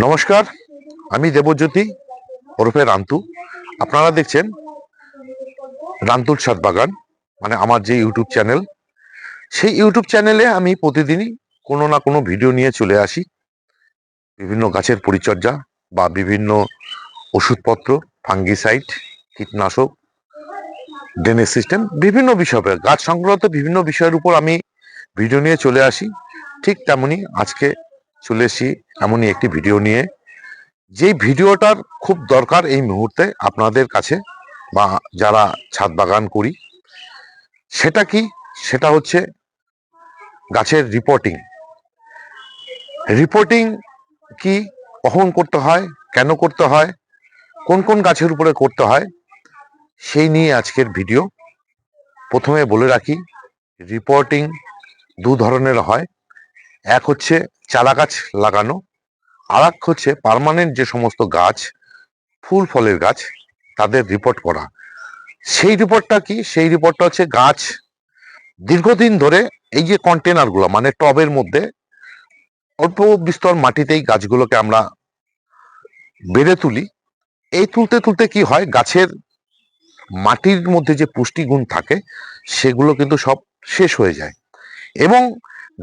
নমস্কার, আমি দেবজ্যোতি ওরফে রান্তু। আপনারা দেখছেন রান্তুর ছাদ বাগান, মানে আমার যে ইউটিউব চ্যানেল। সেই ইউটিউব চ্যানেলে আমি প্রতিদিনই কোনো না কোনো ভিডিও নিয়ে চলে আসি। বিভিন্ন গাছের পরিচর্যা বা বিভিন্ন ওষুধপত্র, ফাঙ্গিসাইড, কীটনাশক, ড্রেনেজ সিস্টেম, বিভিন্ন বিষয়ে গাছ সংক্রান্ত বিভিন্ন বিষয়ের উপর আমি ভিডিও নিয়ে চলে আসি। ঠিক তেমনি আজকে চলে এসেছি এমনই একটি ভিডিও নিয়ে, যেই ভিডিওটার খুব দরকার এই মুহূর্তে আপনাদের কাছে, বা যারা ছাদ বাগান করি। সেটা কি? সেটা হচ্ছে গাছের রিপোর্টিং। রিপোর্টিং কি, কখন করতে হয়, কেন করতে হয়, কোন কোন গাছের উপরে করতে হয়, সেই নিয়ে আজকের ভিডিও। প্রথমে বলে রাখি, রিপোর্টিং দু ধরনের হয়। এক হচ্ছে চারা গাছ লাগানো, আর এক হচ্ছে পার্মানেন্ট যে সমস্ত গাছ, ফুল ফলের গাছ, তাদের রিপোর্ট করা। সেই রিপোর্টটা কি? সেই রিপোর্টটা হচ্ছে গাছ দীর্ঘদিন ধরে এই যে কন্টেনারগুলো, মানে টবের মধ্যে অল্প বিস্তর মাটিতেই গাছগুলোকে আমরা বেড়ে তুলি। এই তুলতে তুলতে কি হয়, গাছের মাটির মধ্যে যে পুষ্টিগুণ থাকে সেগুলো কিন্তু সব শেষ হয়ে যায়, এবং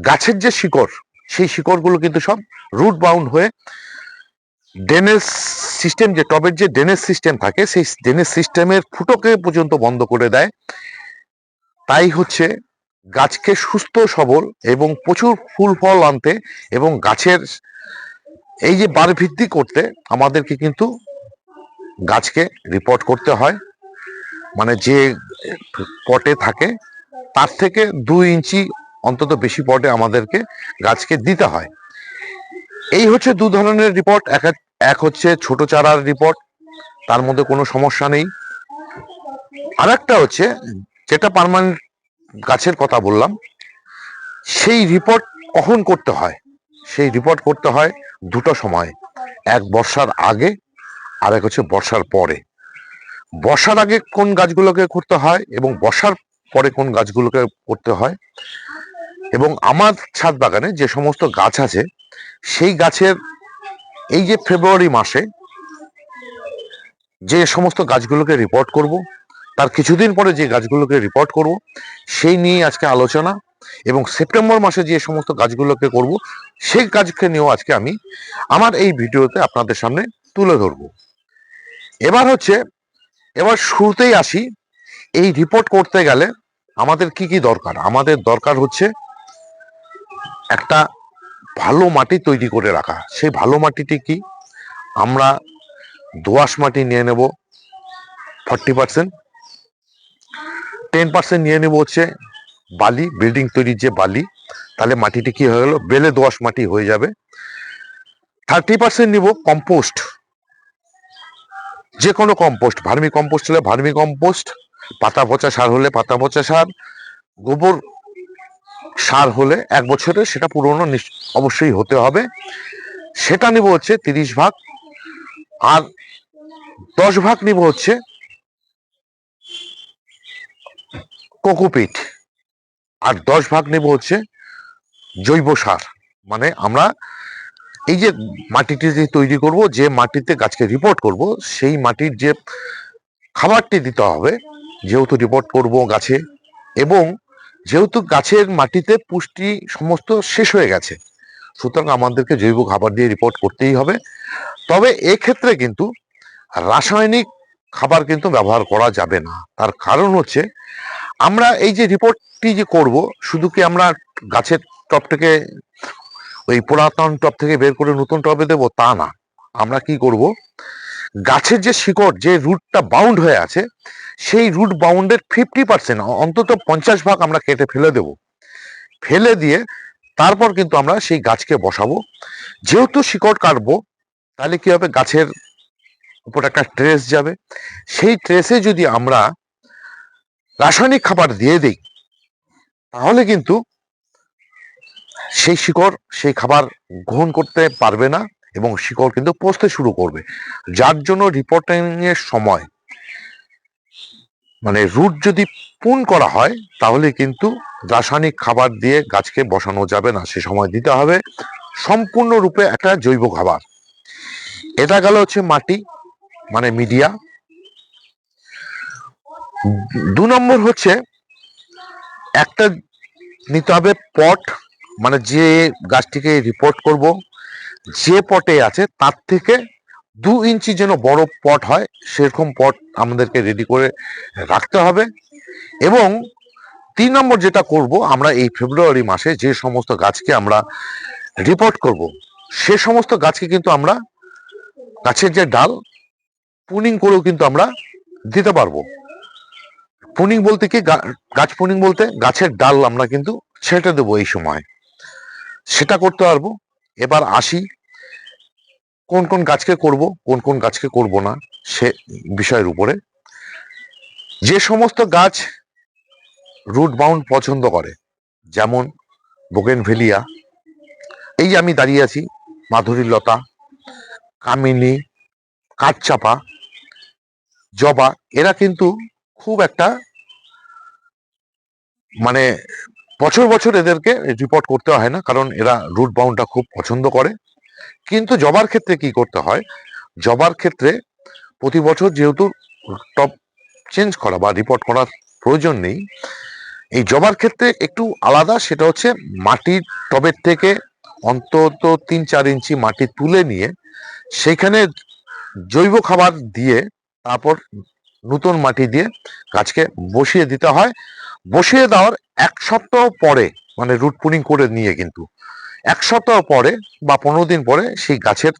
গাছের যে শিকড়, সেই শিকড়গুলো কিন্তু সব রুট বাউন্ড হয়ে ড্রেনেজ সিস্টেম, যে টবের যে ড্রেনেজ সিস্টেম থাকে, সেই ড্রেনেজ সিস্টেমের ফুটোকে পর্যন্ত বন্ধ করে দেয়। তাই হচ্ছে গাছকে সুস্থ সবল এবং প্রচুর ফুল ফল আনতে এবং গাছের এই যে বার বৃদ্ধি করতে আমাদেরকে কিন্তু গাছকে রিপোর্ট করতে হয়। মানে যে পটে থাকে তার থেকে 2 ইঞ্চি অন্তত বেশি পটে আমাদেরকে গাছকে দিতে হয়। এই হচ্ছে দু ধরনের রিপোর্ট। এক হচ্ছে ছোট চারার রিপোর্ট, তার মধ্যে কোনো সমস্যা নেই। আর একটা হচ্ছে যেটা পার্মানেন্ট গাছের কথা বললাম, সেই রিপোর্ট কখন করতে হয়? সেই রিপোর্ট করতে হয় দুটো সময়, এক বর্ষার আগে, আর এক হচ্ছে বর্ষার পরে। বর্ষার আগে কোন গাছগুলোকে করতে হয় এবং বর্ষার পরে কোন গাছগুলোকে করতে হয়, এবং আমার ছাদ বাগানে যে সমস্ত গাছ আছে সেই গাছের এই যে ফেব্রুয়ারি মাসে যে সমস্ত গাছগুলোকে রিপোর্ট করব, তার কিছুদিন পরে যে গাছগুলোকে রিপোর্ট করব, সেই নিয়ে আজকে আলোচনা। এবং সেপ্টেম্বর মাসে যে সমস্ত গাছগুলোকে করব, সেই গাছকে নিয়েও আজকে আমি আমার এই ভিডিওতে আপনাদের সামনে তুলে ধরব। এবার শুরুতেই আসি, এই রিপোর্ট করতে গেলে আমাদের কি কি দরকার? আমাদের দরকার হচ্ছে একটা ভালো মাটি তৈরি করে রাখা। সেই ভালো মাটিটি কি? আমরা দোআঁশ মাটি নিয়ে নেব 40%, 10% নিয়ে নেব হচ্ছে বালি, বিল্ডিং তৈরির যে বালি, তাহলে মাটিটি কি হয়ে গেল, বেলে দোআঁশ মাটি হয়ে যাবে। 30% নিব কম্পোস্ট, যে কোনো কম্পোস্ট, ভার্মি কম্পোস্ট হলে ভার্মি কম্পোস্ট, পাতা পচা সার হলে পাতা পচা সার, গোবর সার হলে 1 বছরে সেটা পুরনো অবশ্যই হতে হবে, সেটা নিব হচ্ছে 30 ভাগ। আর 10 ভাগ নিব হচ্ছে কোকোপিট, আর 10 ভাগ নেব হচ্ছে জৈব সার। মানে আমরা এই যে মাটিটি যে তৈরি করব, যে মাটিতে গাছকে রিপোর্ট করব, সেই মাটির যে খাবারটি দিতে হবে, যেহেতু রিপোর্ট করব গাছে, এবং যেহেতু গাছের মাটিতে পুষ্টি সমস্ত শেষ হয়ে গেছে, সুতরাং আমাদেরকে জৈব খাবার দিয়ে রিপোর্ট করতেই হবে। তবে এক্ষেত্রে কিন্তু রাসায়নিক খাবার কিন্তু ব্যবহার করা যাবে না। তার কারণ হচ্ছে, আমরা এই যে রিপোর্টটি যে করব, শুধু কি আমরা গাছের টব থেকে, ওই পুরাতন টব থেকে বের করে নতুন টবে দেবো তা না। আমরা কি করব, গাছের যে শিকড়, যে রুটটা বাউন্ড হয়ে আছে, সেই রুট বাউন্ডের 50%, অন্তত 50 ভাগ আমরা কেটে ফেলে দেব। ফেলে দিয়ে তারপর কিন্তু আমরা সেই গাছকে বসাবো। যেহেতু শিকড় কাটবো, তাহলে কি হবে, গাছের উপর একটা ট্রেস যাবে। সেই ট্রেসে যদি আমরা রাসায়নিক খাবার দিয়ে দিই, তাহলে কিন্তু সেই শিকড় সেই খাবার গ্রহণ করতে পারবে না, এবং শিকড় কিন্তু পচতে শুরু করবে। যার জন্য রিপোর্টিং এর সময়, মানে রুট যদি পুন করা হয়, তাহলে কিন্তু রাসায়নিক খাবার দিয়ে গাছকে বসানো যাবে না। সে সময় দিতে হবে সম্পূর্ণরূপে একটা জৈব খাবার। এটা গেল হচ্ছে মাটি মানে মিডিয়া। 2 নম্বর হচ্ছে একটা নিতে হবে পট, মানে যে গাছটিকে রিপোর্ট করব যে পটে আছে তার থেকে 2 ইঞ্চি যেন বড় পট হয় সেরকম পট আমাদেরকে রেডি করে রাখতে হবে। এবং 3 নম্বর যেটা করব, আমরা এই ফেব্রুয়ারি মাসে যে সমস্ত গাছকে আমরা রিপোর্ট করব সে সমস্ত গাছকে কিন্তু আমরা গাছের যে ডাল প্রুনিং করেও কিন্তু আমরা দিতে পারবো। প্রুনিং বলতে কি, গাছ প্রুনিং বলতে গাছের ডাল আমরা কিন্তু ছেঁটে দেবো এই সময়, সেটা করতে পারবো। এবার আসি কোন কোন গাছকে করব কোন কোন গাছকে করব না সে বিষয়ের উপরে। যে সমস্ত গাছ রুট বাউন্ড পছন্দ করে, যেমন বোগেনভেলিয়া, এই যে আমি দাঁড়িয়ে আছি, মাধুরী লতা, কামিনী, কাঠচাপা, জবা, এরা কিন্তু খুব একটা মানে বছর বছর এদেরকে রিপোর্ট করতে হয় না, কারণ এরা রুট বাউন্ডটা খুব পছন্দ করে। কিন্তু জবার ক্ষেত্রে কি করতে হয়, জবার ক্ষেত্রে প্রতি বছর যেহেতু টপ চেঞ্জ করা বা রিপোর্ট করার প্রয়োজন নেই, এই জবার ক্ষেত্রে একটু আলাদা। সেটা হচ্ছে মাটির টবের থেকে অন্তত 3-4 ইঞ্চি মাটি তুলে নিয়ে সেখানে জৈব খাবার দিয়ে তারপর নতুন মাটি দিয়ে গাছকে বসিয়ে দিতে হয়। বসিয়ে দেওয়ার 1 সপ্তাহ পরে, মানে রুট পুনিং করে নিয়ে কিন্তু 1 সপ্তাহ পরে বা 15 দিন পরে সেই গাছের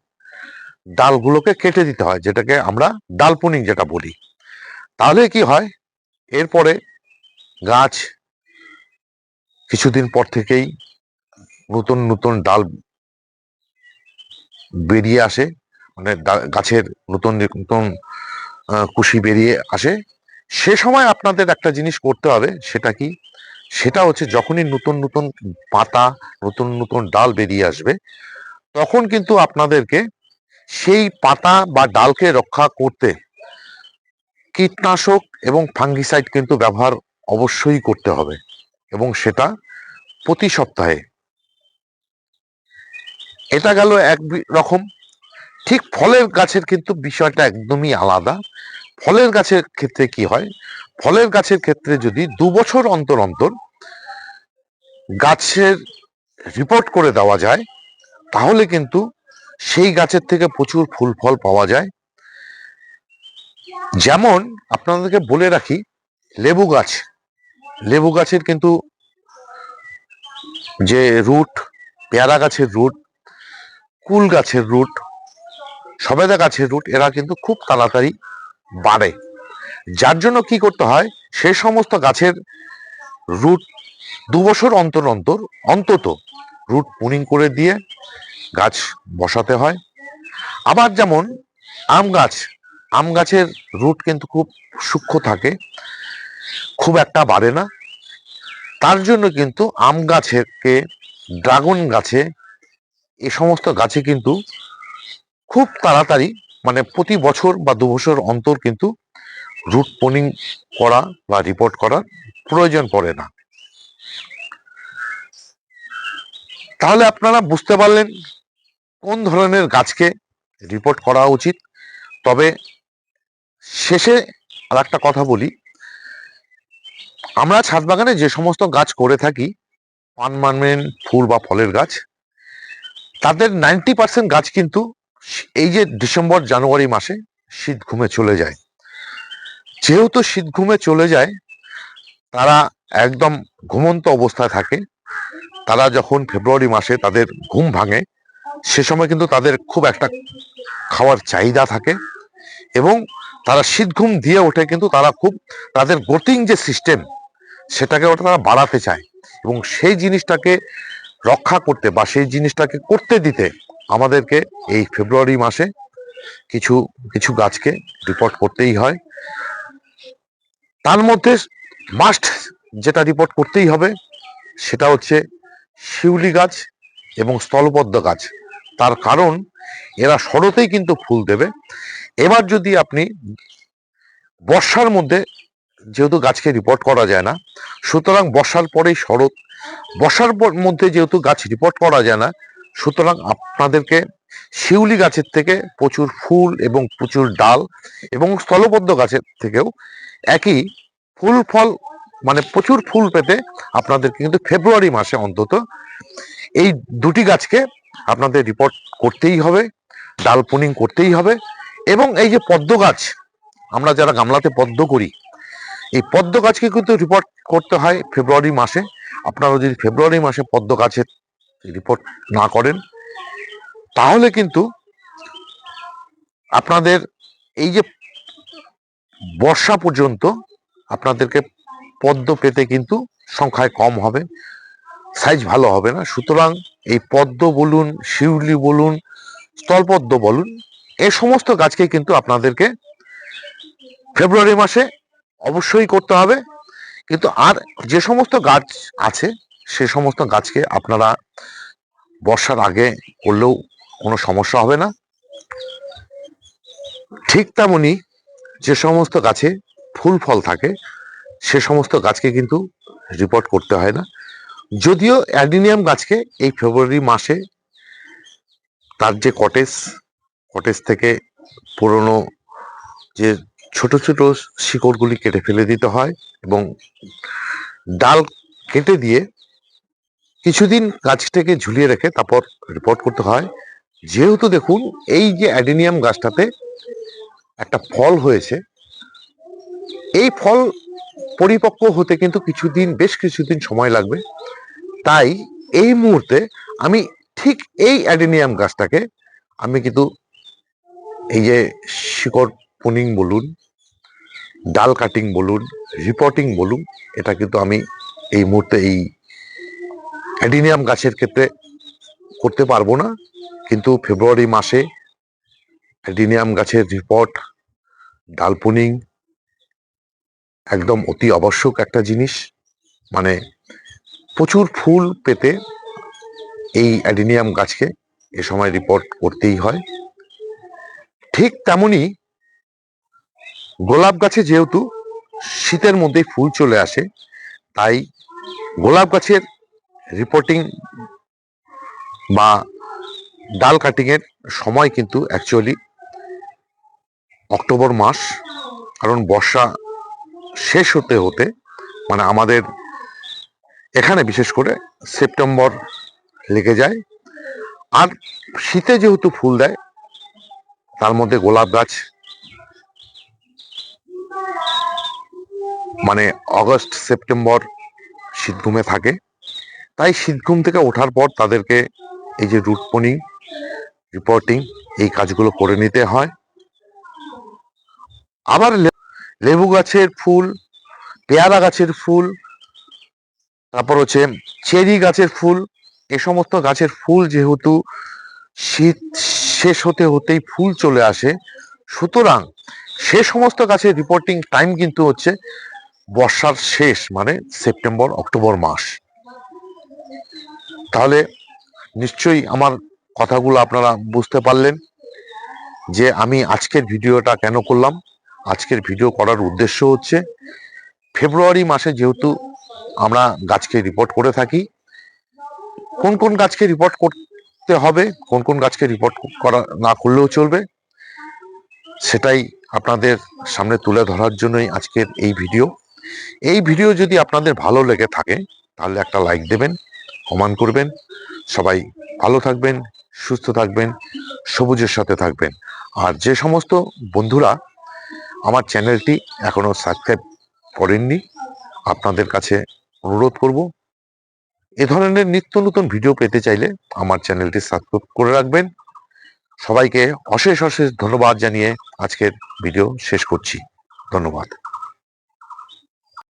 ডালগুলোকে কেটে দিতে হয়, যেটাকে আমরা ডাল পুনিং যেটা বলি। তাহলে কি হয়, এরপরে গাছ কিছুদিন পর থেকেই নতুন নতুন ডাল বেরিয়ে আসে, মানে গাছের নতুন নতুন কুশি বেরিয়ে আসে। সে সময় আপনাদের একটা জিনিস করতে হবে, সেটা কি, সেটা হচ্ছে যখনই নতুন নতুন পাতা নতুন নতুন ডাল বেরিয়ে আসবে তখন কিন্তু আপনাদেরকে সেই পাতা বা ডালকে রক্ষা করতে কীটনাশক এবং ফাঙ্গিসাইড কিন্তু ব্যবহার অবশ্যই করতে হবে, এবং সেটা প্রতি সপ্তাহে। এটা গেল এক রকম। ঠিক ফলের গাছের কিন্তু বিষয়টা একদমই আলাদা। ফলের গাছের ক্ষেত্রে কি হয়, ফলের গাছের ক্ষেত্রে যদি 2 বছর অন্তর অন্তর গাছের রিপোর্ট করে দেওয়া যায় তাহলে কিন্তু সেই গাছের থেকে প্রচুর ফুল ফল পাওয়া যায়। যেমন আপনাদেরকে বলে রাখি, লেবু গাছ, লেবু গাছের কিন্তু যে রুট, পেয়ারা গাছের রুট, কুল গাছের রুট, সবেদা গাছের রুট, এরা কিন্তু খুব তাড়াতাড়ি বাড়ে। যার জন্য কি করতে হয়, সে সমস্ত গাছের রুট 2 বছর অন্তর অন্তর অন্তত রুট পুনিং করে দিয়ে গাছ বসাতে হয়। আবার যেমন আম গাছ, আম গাছের রুট কিন্তু খুব সূক্ষ্ম থাকে, খুব একটা বাড়ে না। তার জন্য কিন্তু আম গাছকে, ড্রাগন গাছে, এ সমস্ত গাছে কিন্তু খুব তাড়াতাড়ি, মানে প্রতি বছর বা 2 বছর অন্তর কিন্তু রুট পুনিং করা বা রিপোর্ট করার প্রয়োজন পড়ে না। তাহলে আপনারা বুঝতে পারলেন কোন ধরনের গাছকে রিপোর্ট করা উচিত। তবে শেষে আর একটা কথা বলি, আমরা ছাদ বাগানে যে সমস্ত গাছ করে থাকি, পার্মানেন্ট ফুল বা ফলের গাছ, তাদের 90% গাছ কিন্তু এই যে ডিসেম্বর জানুয়ারি মাসে শীত ঘুমে চলে যায়। যেহেতু শীত ঘুমে চলে যায়, তারা একদম ঘুমন্ত অবস্থায় থাকে। তারা যখন ফেব্রুয়ারি মাসে তাদের ঘুম ভাঙে, সে সময় কিন্তু তাদের খুব একটা খাওয়ার চাহিদা থাকে এবং তারা শীত ঘুম দিয়ে ওঠে, কিন্তু তারা খুব তাদের গ্রোথিং যে সিস্টেম সেটাকে ওটা তারা বাড়াতে চায়, এবং সেই জিনিসটাকে রক্ষা করতে বা সেই জিনিসটাকে করতে দিতে আমাদেরকে এই ফেব্রুয়ারি মাসে কিছু কিছু গাছকে রিপোর্ট করতেই হয়। তার মধ্যে মাস্ট যেটা রিপোর্ট করতেই হবে সেটা হচ্ছে শিউলি গাছ এবং স্থলপদ্ম গাছ। তার কারণ এরা শরতেই কিন্তু ফুল দেবে। এবার যদি আপনি বর্ষার মধ্যে, যেহেতু গাছকে রিপোর্ট করা যায় না, সুতরাং বর্ষার পরেই শরৎ, বর্ষার মধ্যে যেহেতু গাছ রিপোর্ট করা যায় না, সুতরাং আপনাদেরকে শিউলি গাছের থেকে প্রচুর ফুল এবং প্রচুর ডাল এবং স্থলবদ্ধ গাছের থেকেও একই ফুল ফল মানে প্রচুর ফুল পেতে আপনাদেরকে কিন্তু ফেব্রুয়ারি মাসে অন্তত এই দুটি গাছকে আপনাদের রিপোর্ট করতেই হবে, ডাল পুনিং করতেই হবে। এবং এই যে পদ্ম গাছ, আমরা যারা গামলাতে পদ্ম করি, এই পদ্ম গাছকে কিন্তু রিপোর্ট করতে হয় ফেব্রুয়ারি মাসে। আপনারা যদি ফেব্রুয়ারি মাসে পদ্ম গাছের রিপোর্ট না করেন তাহলে কিন্তু আপনাদের এই যে বর্ষা পর্যন্ত আপনাদেরকে পদ্ম পেতে কিন্তু সংখ্যায় কম হবে, সাইজ ভালো হবে না। সুতরাং এই পদ্ম বলুন, শিউলি বলুন, স্থলপদ্ম বলুন, এই সমস্ত গাছকে কিন্তু আপনাদেরকে ফেব্রুয়ারি মাসে অবশ্যই করতে হবে। কিন্তু আর যে সমস্ত গাছ আছে সে সমস্ত গাছকে আপনারা বর্ষার আগে করলেও কোনো সমস্যা হবে না। ঠিক তেমনি যে সমস্ত গাছে ফুল ফল থাকে সে সমস্ত গাছকে কিন্তু রিপোর্ট করতে হয় না। যদিও অ্যাডিনিয়াম গাছকে এই ফেব্রুয়ারি মাসে তার যে কটেজ থেকে পুরনো যে ছোট ছোট শিকড়গুলি কেটে ফেলে দিতে হয় এবং ডাল কেটে দিয়ে কিছুদিন গাছটাকে ঝুলিয়ে রেখে তারপর রিপোর্ট করতে হয়। যেহেতু দেখুন এই যে অ্যাডিনিয়াম গাছটাতে একটা ফল হয়েছে, এই ফল পরিপক্ক হতে কিন্তু বেশ কিছুদিন সময় লাগবে। তাই এই মুহূর্তে আমি ঠিক এই অ্যাডিনিয়াম গাছটাকে আমি কিন্তু এই যে শিকড় পুনিং বলুন, ডাল কাটিং বলুন, রিপোর্টিং বলুন, এটা কিন্তু আমি এই মুহূর্তে এই অ্যাডিনিয়াম গাছের ক্ষেত্রে করতে পারবো না। কিন্তু ফেব্রুয়ারি মাসে অ্যাডিনিয়াম গাছের রিপোর্ট, ডাল পুনিং একদম অতি আবশ্যক একটা জিনিস। মানে প্রচুর ফুল পেতে এই অ্যাডিনিয়াম গাছকে এ সময় রিপোর্ট করতেই হয়। ঠিক তেমনি গোলাপ গাছে যেহেতু শীতের মধ্যেই ফুল চলে আসে, তাই গোলাপ গাছের রিপোর্টিং বা ডাল কাটিং এর সময় কিন্তু অ্যাকচুয়ালি অক্টোবর মাস। কারণ বর্ষা শেষ হতে হতে মানে আমাদের এখানে বিশেষ করে সেপ্টেম্বর লেগে যায়। আর শীতে যেহেতু ফুল দেয় তার মধ্যে গোলাপ গাছ মানে অগস্ট সেপ্টেম্বর শীতঘুমে থাকে। তাই শীতঘুম থেকে ওঠার পর তাদেরকে এই যে রুট পুনিং, রিপোর্টিং এই কাজগুলো করে নিতে হয়। আবার লেবু গাছের ফুল, পেয়ারা গাছের ফুল, তারপর হচ্ছে চেরি গাছের ফুল, এ সমস্ত গাছের ফুল যেহেতু শীত শেষ হতে হতেই ফুল চলে আসে, সুতরাং সে সমস্ত গাছের রিপোর্টিং টাইম কিন্তু হচ্ছে বর্ষার শেষ মানে সেপ্টেম্বর অক্টোবর মাস। তাহলে নিশ্চয়ই আমার কথাগুলো আপনারা বুঝতে পারলেন যে আমি আজকের ভিডিওটা কেন করলাম। আজকের ভিডিও করার উদ্দেশ্য হচ্ছে ফেব্রুয়ারি মাসে যেহেতু আমরা গাছকে রিপোর্ট করে থাকি, কোন কোন গাছকে রিপোর্ট করতে হবে, কোন কোন গাছকে রিপোর্ট করা না করলেও চলবে, সেটাই আপনাদের সামনে তুলে ধরার জন্যই আজকের এই ভিডিও। এই ভিডিও যদি আপনাদের ভালো লেগে থাকে তাহলে একটা লাইক দেবেন, কমেন্ট করবেন। সবাই ভালো থাকবেন, সুস্থ থাকবেন, সবুজের সাথে থাকবেন। আর যে সমস্ত বন্ধুরা আমার চ্যানেলটি এখনো সাবস্ক্রাইব করেননি, আপনাদের কাছে অনুরোধ করব এ ধরনের নিত্য নতুন ভিডিও পেতে চাইলে আমার চ্যানেলটি সাবস্ক্রাইব করে রাখবেন। সবাইকে অশেষ অশেষ ধন্যবাদ জানিয়ে আজকের ভিডিও শেষ করছি। ধন্যবাদ।